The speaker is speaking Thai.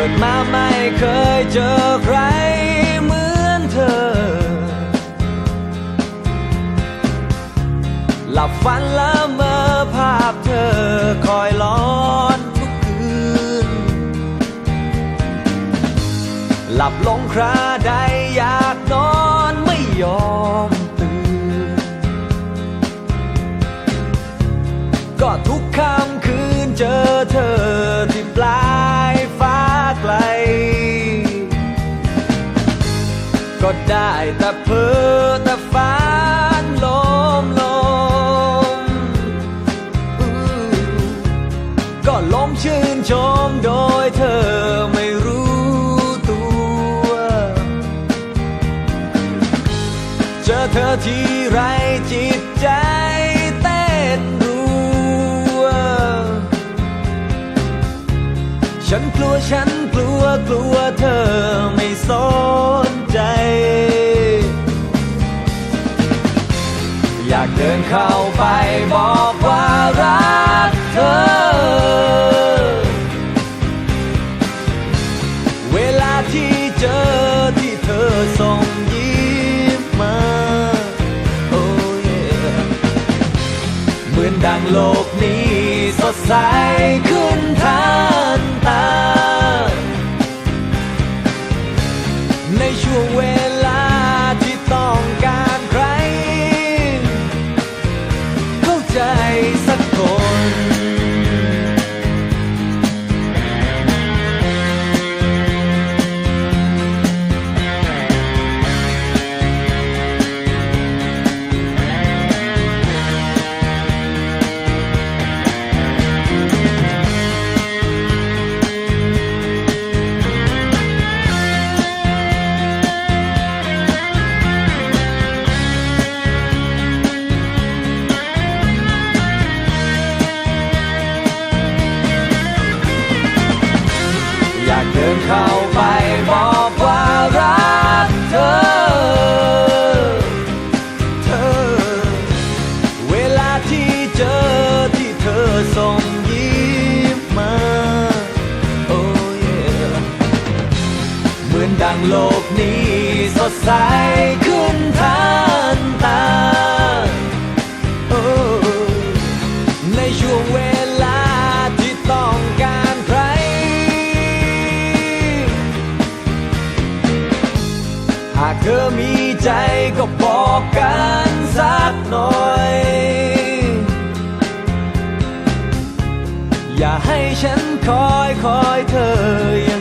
ดมาไม่เคยเจอใครเหมือนเธอหลับฝันละเมอภาพเธอคอยล้อนทุกคืนหลับลงคราใดอยากนอนไม่ยอมตื่นก็ทุกค่ำคืนเจอเธอที่ปลายฟ้าไกลก็ได้แต่เพ้อแต่ฝันลมก็ลมชื่นชมโดยเธอไม่รู้ตัวเจอเธอที่ไรจิตใจเต้นรัวฉันกลัวกลัวเธอไม่สนใจอยากเดินเข้าไปบอกว่ารักเธอเวลาที่เจอที่เธอส่งยิ้มมาโอ้ยเหมือนดังโลกนี้สดใสขึ้นทันตาในช่วงเวลาที่ต้องการใครเข้าใจสักคนอยากเดินเข้าไปบอกว่ารักเธอเวลาที่เจอที่เธอส่งยิ้มมาโอ้ยเหมือนดังโลกนี้สดใสขึ้นทันตาโอ้ในช่วงเวลาที่ต้องการใครหากเธอมีใจก็บอกกันสักหน่อยอย่าให้ฉันคอยเธอ